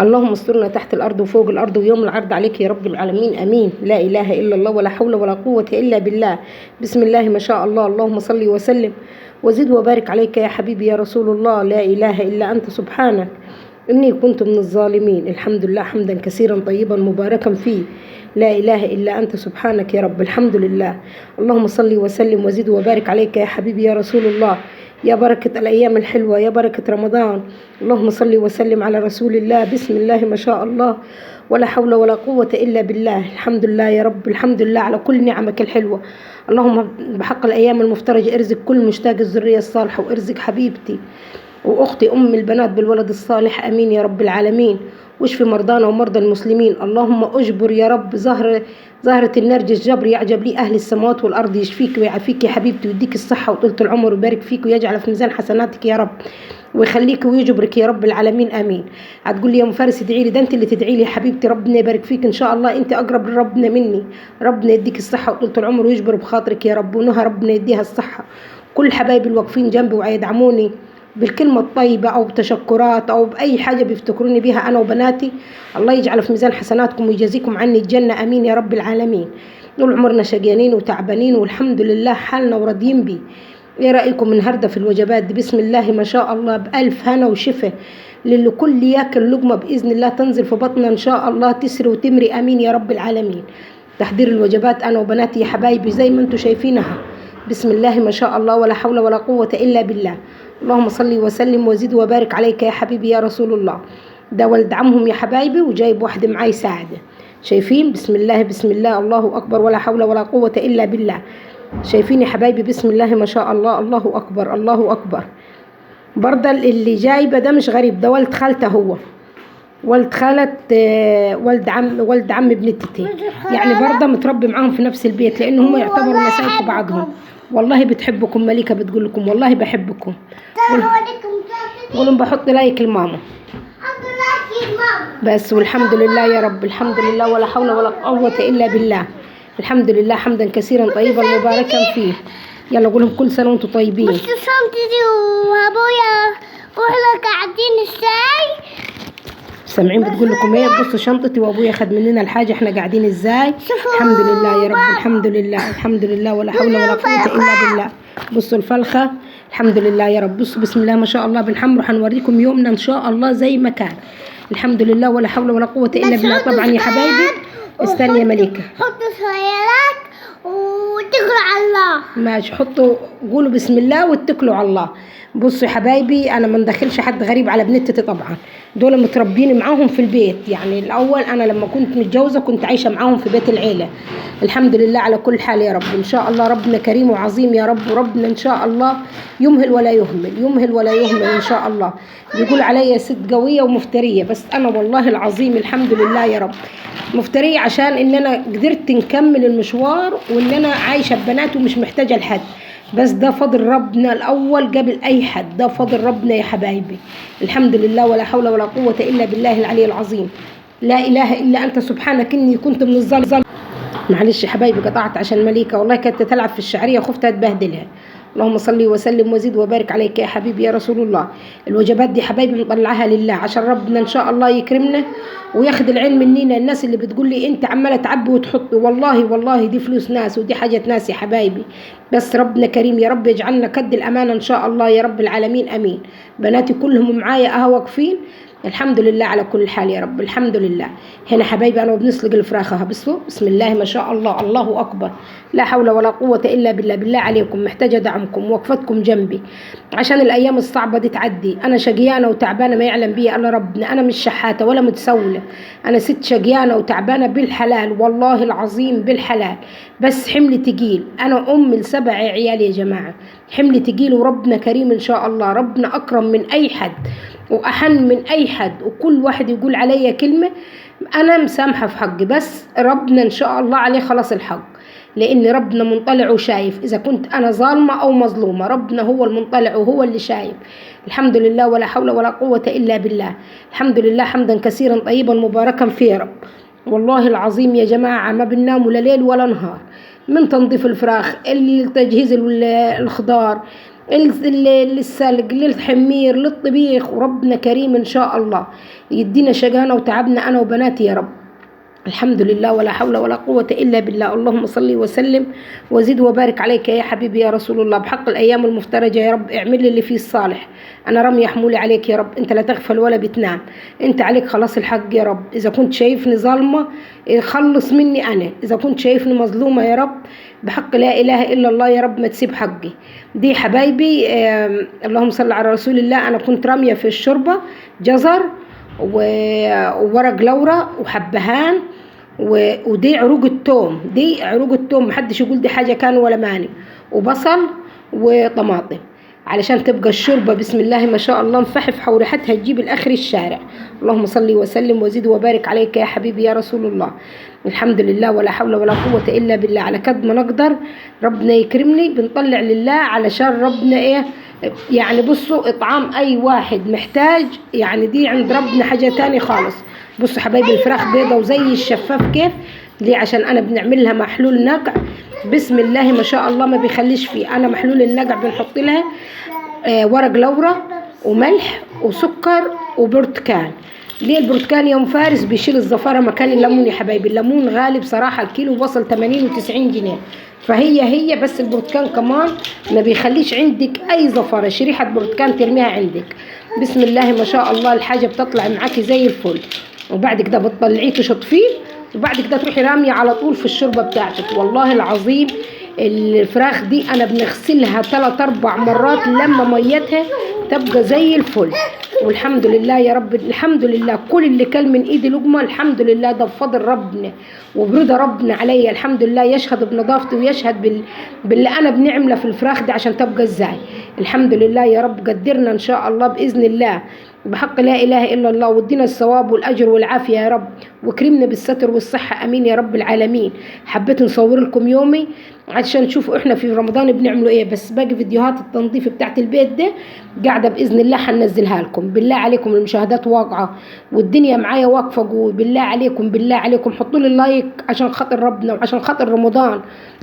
اللهم استرنا تحت الأرض وفوق الأرض ويوم العرض عليك يا رب العالمين، أمين. لا إله إلا الله ولا حول ولا قوة إلا بالله. بسم الله ما شاء الله. اللهم صل وسلم وزد وبارك عليك يا حبيبي يا رسول الله. لا إله إلا أنت سبحانك إني كنت من الظالمين. الحمد لله حمدا كثيرا طيبا مباركا فيه. لا إله إلا أنت سبحانك يا رب. الحمد لله. اللهم صل وسلم وزد وبارك عليك يا حبيبي يا رسول الله. يا بركة الأيام الحلوة، يا بركة رمضان. اللهم صل وسلم على رسول الله. بسم الله ما شاء الله ولا حول ولا قوة إلا بالله. الحمد لله يا رب. الحمد لله على كل نعمك الحلوة. اللهم بحق الأيام المفترجة ارزق كل مشتاق الذرية الصالحة، وارزق حبيبتي وأختي أم البنات بالولد الصالح، أمين يا رب العالمين. واشفي مرضانا ومرضى المسلمين. اللهم أجبر يا رب زهرة النرجس جبر يعجب لي أهل السماوات والأرض. يشفيك ويعافيك يا حبيبتي ويديك الصحة وطولة العمر ويبارك فيك ويجعل في ميزان حسناتك يا رب، ويخليك ويجبرك يا رب العالمين، امين. هتقول لي يا ام فارس ادعي لي؟ ده انت اللي تدعي لي يا حبيبتي. ربنا يبارك فيك ان شاء الله، انت اقرب لربنا مني. ربنا يديك الصحه وطولة العمر ويجبر بخاطرك يا رب، ونهى ربنا يديها الصحه. كل حبايبي الواقفين جنبي ويدعموني بالكلمة الطيبة أو بتشكرات أو بأي حاجة بيفتكروني بيها أنا وبناتي، الله يجعل في ميزان حسناتكم ويجازيكم عني الجنة، أمين يا رب العالمين. طول عمرنا شقيانين وتعبانين والحمد لله حالنا وراضيين بيه. ايه رأيكم النهارده في الوجبات دي؟ بسم الله ما شاء الله بألف هنا وشفا للي كل ياكل لقمة بإذن الله تنزل في بطننا إن شاء الله تسري وتمري، أمين يا رب العالمين. تحضير الوجبات أنا وبناتي يا حبايبي زي ما انتم شايفينها. بسم الله ما شاء الله ولا حول ولا قوة إلا بالله. اللهم صل وسلم وزد وبارك عليك يا حبيبي يا رسول الله. ده ولد عمهم يا حبايبي وجايب واحد معاه يساعده. شايفين؟ بسم الله بسم الله الله أكبر ولا حول ولا قوة إلا بالله. شايفين يا حبايبي؟ بسم الله ما شاء الله الله أكبر الله أكبر. برضه اللي جايبه ده مش غريب، ده ولد خالته، هو ولد خالة ولد عم ابنتي، يعني برضه متربي معاهم في نفس البيت، لأن هم يعتبروا نسايب في بعضهم. والله بتحبكم مليكة، بتقول لكم والله بحبكم. قولوا بحط لايك لماما بس. والحمد لله يا رب. الحمد لله ولا حول ولا قوة إلا بالله. الحمد لله حمدا كثيرا طيبا مباركا فيه. يلا قولهم كل سنة وانتم طيبين. بس شنطتي وابويا واحنا قاعدين ازاي؟ سامعين بتقول لكم ايه؟ بصوا شنطتي وابويا خد مننا الحاجة احنا قاعدين ازاي. الحمد لله يا رب. الحمد لله الحمد لله ولا حول ولا قوة إلا بالله. بصوا الفلخة. الحمد لله يا رب. بصوا بسم الله ما شاء الله بنحمر. هنوريكم يومنا ان شاء الله زي ما كان. الحمد لله ولا حول ولا قوة إلا بالله. طبعا يا حبايبي استني يا مليكة. حطوا سيارات واتكلوا على الله. ماشي، حطوا قولوا بسم الله واتكلوا على الله. بصوا يا حبايبي انا ما ندخلش حد غريب على بنتي، طبعا دول متربين معاهم في البيت. يعني الاول انا لما كنت متجوزه كنت عايشه معاهم في بيت العيله. الحمد لله على كل حال يا رب. ان شاء الله ربنا كريم وعظيم يا رب، وربنا ان شاء الله يمهل ولا يهمل، يمهل ولا يهمل ان شاء الله. بيقول عليا ست قويه ومفتريه، بس انا والله العظيم الحمد لله يا رب مفتريه، عشان ان انا قدرت نكمل المشوار وان انا عايشه ببنات ومش محتاجه لحد. بس ده فضل ربنا الأول قبل أي حد، ده فضل ربنا يا حبايبي. الحمد لله ولا حول ولا قوة إلا بالله العلي العظيم. لا إله إلا أنت سبحانك إني كنت من الظالمين. معلش يا حبايبي قطعت عشان مليكة، والله كانت تلعب في الشعرية خفت أتبهدلها. اللهم صل وسلم وزد وبارك عليك يا حبيبي يا رسول الله. الوجبات دي حبايبي نطلعها لله عشان ربنا ان شاء الله يكرمنا وياخد العلم مننا. الناس اللي بتقول لي انت عماله تعبي وتحطي، والله دي فلوس ناس ودي حاجه ناس يا حبايبي، بس ربنا كريم يا رب يجعلنا قد الامانه ان شاء الله يا رب العالمين، امين. بناتي كلهم معايا اهو واقفين. الحمد لله على كل حال يا رب. الحمد لله. هنا حبايبي انا وبنسلق الفراخ اهو. بسم الله ما شاء الله الله اكبر. لا حول ولا قوه الا بالله. بالله عليكم محتاجه دعمكم ووقفتكم جنبي عشان الايام الصعبه دي تعدي. انا شقيانه وتعبانه ما يعلم بي الا ربنا. انا مش شحاته ولا متسوله، انا ست شقيانه وتعبانه بالحلال، والله العظيم بالحلال، بس حمل تقيل. انا ام ل7 عيال يا جماعه، حمل تقيل وربنا كريم ان شاء الله. ربنا اكرم من اي حد وأحن من أي حد، وكل واحد يقول عليا كلمة أنا مسامحة في حقي، بس ربنا إن شاء الله عليه خلاص الحق، لأن ربنا منطلع وشايف إذا كنت أنا ظالمة أو مظلومة. ربنا هو المنطلع وهو اللي شايف. الحمد لله ولا حول ولا قوة إلا بالله. الحمد لله حمدا كثيرا طيبا مباركا فيه يا رب. والله العظيم يا جماعة ما بننام ولا ليل ولا نهار، من تنظيف الفراخ، التجهيز الخضار، للسلق للحمير للطبيخ، وربنا كريم إن شاء الله يدينا شقانا وتعبنا أنا وبناتي يا رب. الحمد لله ولا حول ولا قوة إلا بالله. اللهم صل وسلم وزد وبارك عليك يا حبيبي يا رسول الله. بحق الأيام المفترجة يا رب اعمل لي اللي فيه الصالح. أنا رمي حمولي عليك يا رب، أنت لا تغفل ولا بتنام، أنت عليك خلاص الحق يا رب. إذا كنت شايفني ظالمة خلص مني أنا، إذا كنت شايفني مظلومة يا رب بحق لا إله إلا الله يا رب ما تسيب حقي. دي حبايبي اللهم صل على رسول الله. أنا كنت رامية في الشوربة جزر وورق لورا وحبهان ودي عروق التوم، دي عروق التوم محدش يقول دي حاجة كان ولا ماني، وبصل وطماطم علشان تبقى الشوربة بسم الله ما شاء الله مفحفحة وريحتها تجيب الآخر الشارع. اللهم صل وسلم وزد وبارك عليك يا حبيبي يا رسول الله. الحمد لله ولا حول ولا قوة إلا بالله. على قد ما نقدر ربنا يكرمني بنطلع لله علشان ربنا يعني بصوا إطعام أي واحد محتاج، يعني دي عند ربنا حاجة تاني خالص. بصوا حبايبي الفراخ بيضة وزي الشفاف كيف، ليه؟ عشان أنا بنعملها محلول نقع بسم الله ما شاء الله ما بيخليش فيه. أنا محلول النقع بنحط لها ورق لورا وملح وسكر وبرتقال. ليه البرتقال يوم فارس بيشيل الزفارة مكان الليمون يا حبايبي. الليمون غالي بصراحة، الكيلو وصل 80 و90 جنيه، فهي بس البرتقال كمان ما بيخليش عندك أي زفارة. شريحة برتقال ترميها عندك بسم الله ما شاء الله الحاجة بتطلع معاكي زي الفل. وبعد كده بتطلعيه تشطفيه، وبعد كده تروحي رامية على طول في الشوربة بتاعتك. والله العظيم الفراخ دي أنا بنغسلها 3-4 مرات لما ميتها تبقى زي الفل. والحمد لله يا رب، الحمد لله كل اللي كل من ايدي لقمه الحمد لله ده بفضل ربنا وبرضا ربنا عليا. الحمد لله يشهد بنظافتي ويشهد باللي انا بنعمله في الفراخ دي عشان تبقى ازاي. الحمد لله يا رب قدرنا ان شاء الله باذن الله بحق لا اله الا الله، وادينا الثواب والاجر والعافيه يا رب، وكرمنا بالستر والصحه امين يا رب العالمين. حبيت نصور لكم يومي عشان تشوفوا احنا في رمضان بنعملوا ايه، بس باقي فيديوهات التنظيف بتاعت البيت ده قاعده باذن الله حننزلها لكم. بالله عليكم المشاهدات واقعه والدنيا معايا واقفه قوي، بالله عليكم بالله عليكم حطوا لي اللايك عشان خاطر ربنا وعشان خاطر رمضان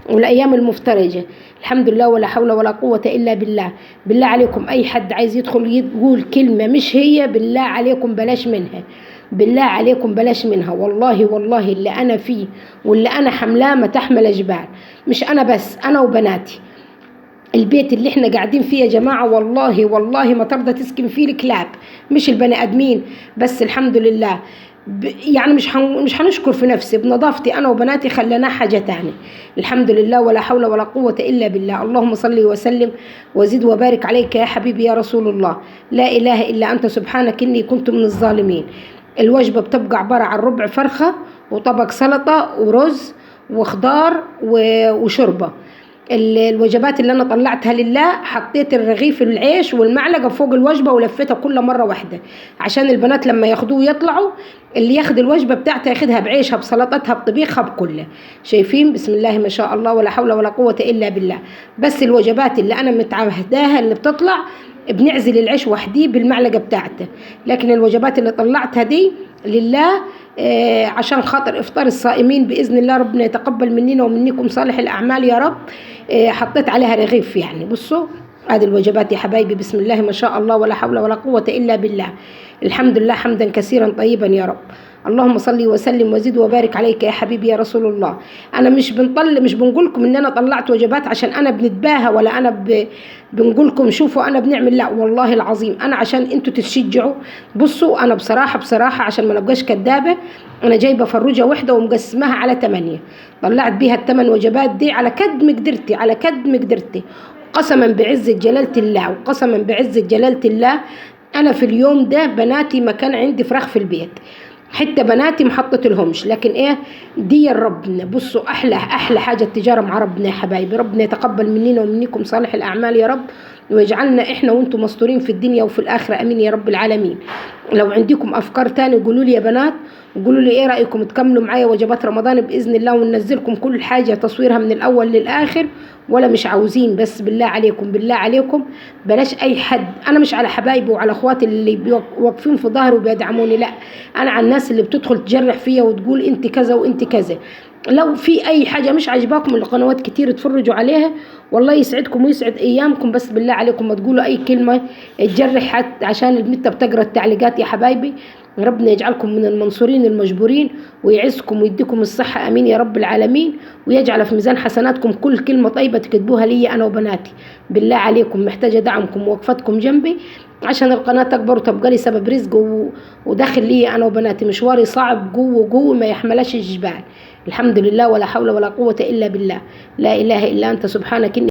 والايام المفترجه. الحمد لله ولا حول ولا قوه الا بالله. بالله عليكم اي حد عايز يدخل يقول كلمه مش هي بالله عليكم بلاش منها، بالله عليكم بلاش منها. والله اللي انا فيه واللي انا حملاه ما تحمل جبال، مش انا بس، انا وبناتي. البيت اللي احنا قاعدين فيه يا جماعه والله ما ترضى تسكن فيه الكلاب مش البني ادمين بس. الحمد لله يعني مش هنشكر في نفسي، بنظافتي انا وبناتي خليناه حاجه تاني. الحمد لله ولا حول ولا قوه الا بالله. اللهم صل وسلم وزد وبارك عليك يا حبيبي يا رسول الله. لا اله الا انت سبحانك اني كنت من الظالمين. الوجبه بتبقى عباره عن ربع فرخه وطبق سلطه ورز وخضار وشوربه. الوجبات اللي انا طلعتها لله حطيت الرغيف العيش والمعلقه فوق الوجبه ولفتها كل مره واحده عشان البنات لما ياخدوه يطلعوا اللي ياخد الوجبه بتاعتها ياخدها بعيشها بسلطتها بطبيخها بكله. شايفين بسم الله ما شاء الله ولا حول ولا قوه الا بالله. بس الوجبات اللي انا متعهداها اللي بتطلع بنعزل العيش وحديه بالمعلقه بتاعته، لكن الوجبات اللي طلعتها دي لله عشان خاطر افطار الصائمين باذن الله. ربنا يتقبل مننا ومنكم صالح الاعمال يا رب. حطيت عليها رغيف يعني. بصوا هذه الوجبات يا حبايبي بسم الله ما شاء الله ولا حول ولا قوه الا بالله. الحمد لله حمدا كثيرا طيبا يا رب. اللهم صل وسلم وزد وبارك عليك يا حبيبي يا رسول الله. انا مش بنقول لكم ان انا طلعت وجبات عشان انا بنتباهى ولا انا بنقول لكم شوفوا انا بنعمل، لا والله العظيم انا عشان انتوا تشجعوا. بصوا انا بصراحه عشان ما نبقاش كدابه انا جايبه فروجه واحده ومقسماها على 8، طلعت بيها ال8 وجبات دي على قد مقدرتي قسما بعزه جلاله الله. وقسما بعزه جلاله الله انا في اليوم ده بناتي ما كان عندي فراخ في البيت، حتى بناتي ما حطت لهمش، لكن ايه دي ربنا. بصوا احلى حاجه التجاره مع ربنا يا حبايبي. ربنا يتقبل مننا ومنكم صالح الاعمال يا رب، ويجعلنا احنا وانتم مستورين في الدنيا وفي الاخره امين يا رب العالمين. لو عندكم افكار تاني قولوا لي يا بنات، وقولوا لي ايه رايكم تكملوا معايا وجبات رمضان باذن الله، وننزلكم كل حاجه تصويرها من الاول للاخر، ولا مش عاوزين. بس بالله عليكم بلاش اي حد. انا مش على حبايبي وعلى اخواتي اللي واقفين في ظهري وبيدعموني، لا انا على الناس اللي بتدخل تجرح فيا وتقول انت كذا وانت كذا. لو في اي حاجه مش عاجباكم، القنوات كتير تفرجوا عليها، والله يسعدكم ويسعد ايامكم. بس بالله عليكم ما تقولوا اي كلمه تجرح حد، عشان البنت بتقرا التعليقات يا حبايبي. ربنا يجعلكم من المنصورين المجبورين، ويعزكم ويديكم الصحه، امين يا رب العالمين، ويجعل في ميزان حسناتكم كل كلمه طيبه تكتبوها لي انا وبناتي. بالله عليكم محتاجه دعمكم ووقفتكم جنبي عشان القناه تكبر وتبقى لي سبب رزق ودخل لي انا وبناتي. مشواري صعب جوه ما يحملش الجبال. الحمد لله، ولا حول ولا قوه الا بالله. لا اله الا انت سبحانك إني